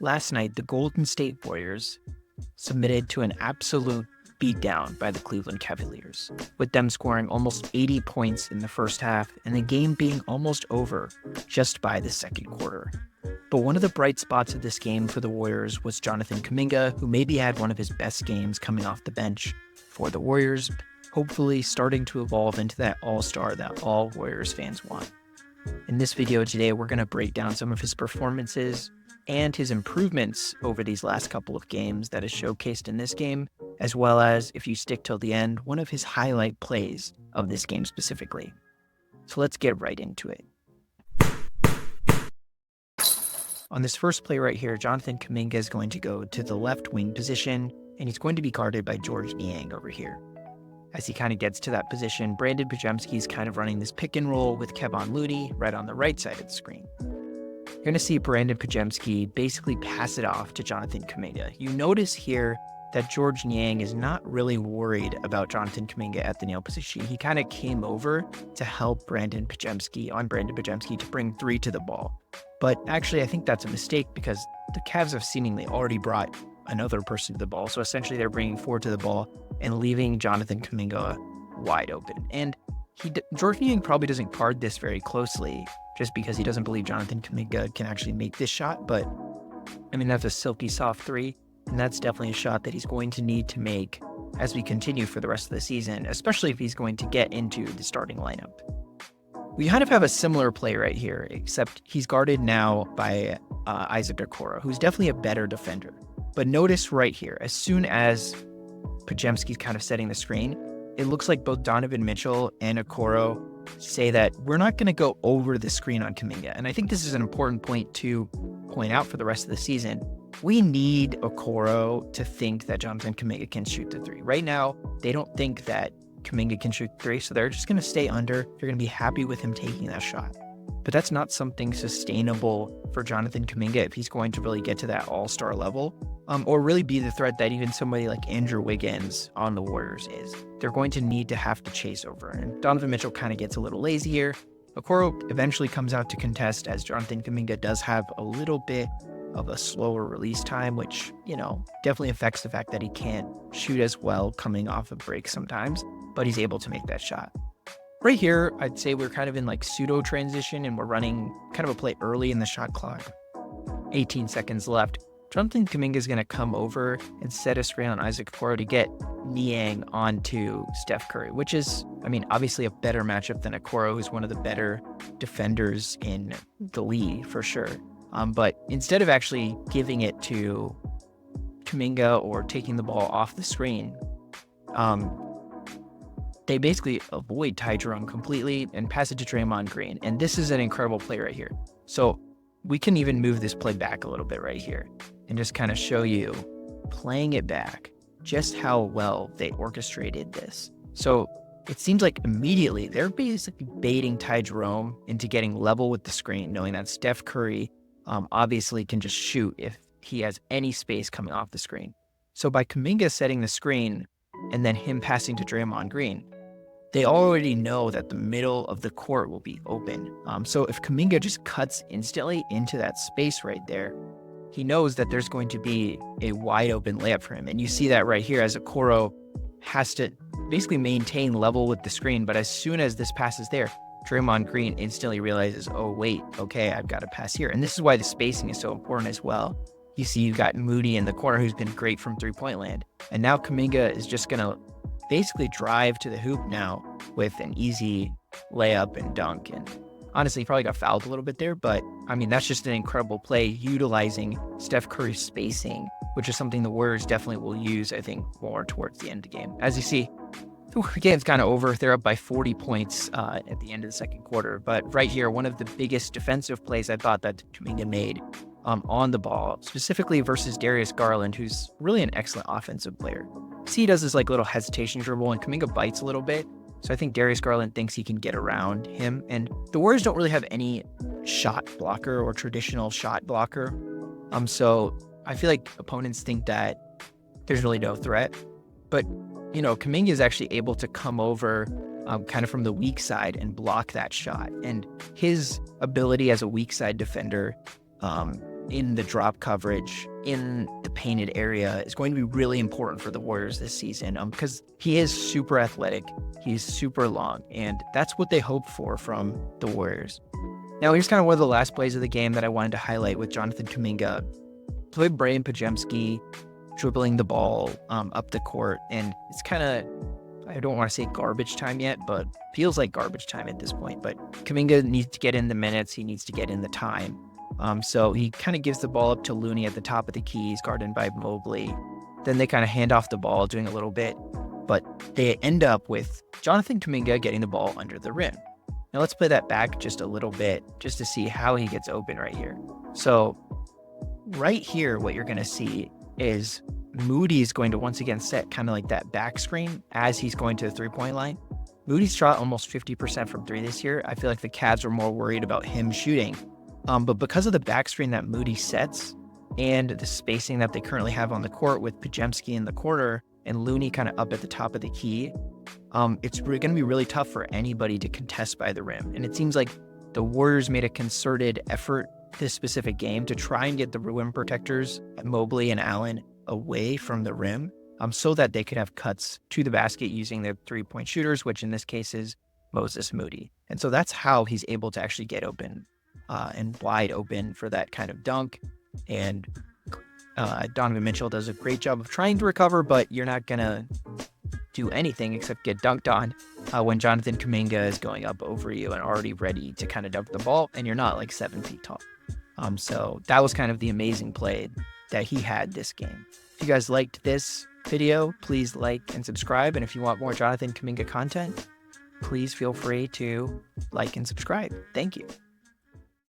Last night, the Golden State Warriors submitted to an absolute beatdown by the Cleveland Cavaliers, with them scoring almost 80 points in the first half and the game being almost over just by the second quarter. But one of the bright spots of this game for the Warriors was Johnathan Kuminga, who maybe had one of his best games coming off the bench for the Warriors, hopefully starting to evolve into that all-star that all Warriors fans want. In this video today, we're going to break down some of his performances and his improvements over these last couple of games that is showcased in this game, as well as, if you stick till the end, one of his highlight plays of this game specifically. So let's get right into it. On this first play right here, Johnathan Kuminga is going to go to the left wing position, and he's going to be guarded by George Niang over here. As he kind of gets to that position, Brandon Podziemski is kind of running this pick and roll with Kevon Looney right on the right side of the screen. You're going to see Brandon Podziemski basically pass it off to Johnathan Kuminga. You notice here that George Niang is not really worried about Johnathan Kuminga at the nail position. He kind of came over to help Brandon Podziemski to bring three to the ball. But actually, I think that's a mistake because the Cavs have seemingly already brought another person to the ball. So essentially, they're bringing four to the ball and leaving Johnathan Kuminga wide open. And George Niang probably doesn't guard this very closely just because he doesn't believe Johnathan Kuminga can actually make this shot. But I mean, that's a silky soft three. And that's definitely a shot that he's going to need to make as we continue for the rest of the season, especially if he's going to get into the starting lineup. We kind of have a similar play right here, except he's guarded now by Isaac Okoro, who's definitely a better defender. But notice right here, as soon as Podziemski's kind of setting the screen, it looks like both Donovan Mitchell and Okoro say that we're not going to go over the screen on Kuminga. And I think this is an important point to point out for the rest of the season. We need Okoro to think that Johnathan Kuminga can shoot the three. Right now, they don't think that Kuminga can shoot three, so they're just going to stay under. They're going to be happy with him taking that shot. But that's not something sustainable for Johnathan Kuminga if he's going to really get to that all-star level, or really be the threat that even somebody like Andrew Wiggins on the Warriors is. They're going to need to have to chase over. And Donovan Mitchell kind of gets a little lazy here. Okoro eventually comes out to contest, as Johnathan Kuminga does have a little bit of a slower release time, which, definitely affects the fact that he can't shoot as well coming off a break sometimes, but he's able to make that shot. Right here, I'd say we're kind of in like pseudo transition and we're running kind of a play early in the shot clock. 18 seconds left. Johnathan Kuminga is going to come over and set a screen on Isaac Okoro to get Niang onto Steph Curry, which is, obviously a better matchup than Okoro, who's one of the better defenders in the league for sure. But instead of actually giving it to Kuminga or taking the ball off the screen, they basically avoid Ty Jerome completely and pass it to Draymond Green. And this is an incredible play right here. So we can even move this play back a little bit right here and just kind of show you, playing it back, just how well they orchestrated this. So it seems like immediately they're basically baiting Ty Jerome into getting level with the screen, knowing that Steph Curry obviously can just shoot if he has any space coming off the screen. So by Kuminga setting the screen and then him passing to Draymond Green, they already know that the middle of the court will be open. So if Kuminga just cuts instantly into that space right there, he knows that there's going to be a wide open layup for him. And you see that right here as Okoro has to basically maintain level with the screen. But as soon as this pass is there, Draymond Green instantly realizes, oh, wait, okay, I've got to pass here. And this is why the spacing is so important as well. You see you've got Moody in the corner who's been great from three-point land. And now Kuminga is just going to basically drive to the hoop now with an easy layup and dunk. And honestly, he probably got fouled a little bit there, but that's just an incredible play utilizing Steph Curry's spacing, which is something the Warriors definitely will use, I think, more towards the end of the game. As you see, the game's kind of over. They're up by 40 points at the end of the second quarter. But right here, one of the biggest defensive plays I thought that Kuminga made on the ball, specifically versus Darius Garland, who's really an excellent offensive player. See, he does this like little hesitation dribble, and Kuminga bites a little bit. So I think Darius Garland thinks he can get around him. And the Warriors don't really have any shot blocker or traditional shot blocker. So I feel like opponents think that there's really no threat. But Kuminga is actually able to come over kind of from the weak side and block that shot. And his ability as a weak side defender in the drop coverage, in the painted area is going to be really important for the Warriors this season because he is super athletic, he's super long, and that's what they hope for from the Warriors. Now, here's kind of one of the last plays of the game that I wanted to highlight with Johnathan Kuminga. Play Braden Pajemski dribbling the ball up the court, and it's kind of, I don't want to say garbage time yet, but feels like garbage time at this point. But Kuminga needs to get in the minutes, he needs to get in the time. So he kind of gives the ball up to Looney at the top of the key. He's guarded by Mobley. Then they kind of hand off the ball, doing a little bit, but they end up with Johnathan Kuminga getting the ball under the rim. Now let's play that back just a little bit just to see how he gets open right here. So right here, what you're going to see is Moody's going to once again set kind of like that back screen as he's going to the three-point line. Moody's shot almost 50% from three this year. I feel like the Cavs were more worried about him shooting. But because of the back screen that Moody sets and the spacing that they currently have on the court with Pajemski in the corner and Looney kind of up at the top of the key, it's going to be really tough for anybody to contest by the rim. And it seems like the Warriors made a concerted effort this specific game to try and get the rim protectors, Mobley and Allen, away from the rim so that they could have cuts to the basket using their three-point shooters, which in this case is Moses Moody. And so that's how he's able to actually get open and wide open for that kind of dunk. And Donovan Mitchell does a great job of trying to recover, but you're not going to do anything except get dunked on when Johnathan Kuminga is going up over you and already ready to kind of dunk the ball, and you're not like 7 feet tall. So that was kind of the amazing play that he had this game. If you guys liked this video, please like and subscribe. And if you want more Johnathan Kuminga content, please feel free to like and subscribe. Thank you.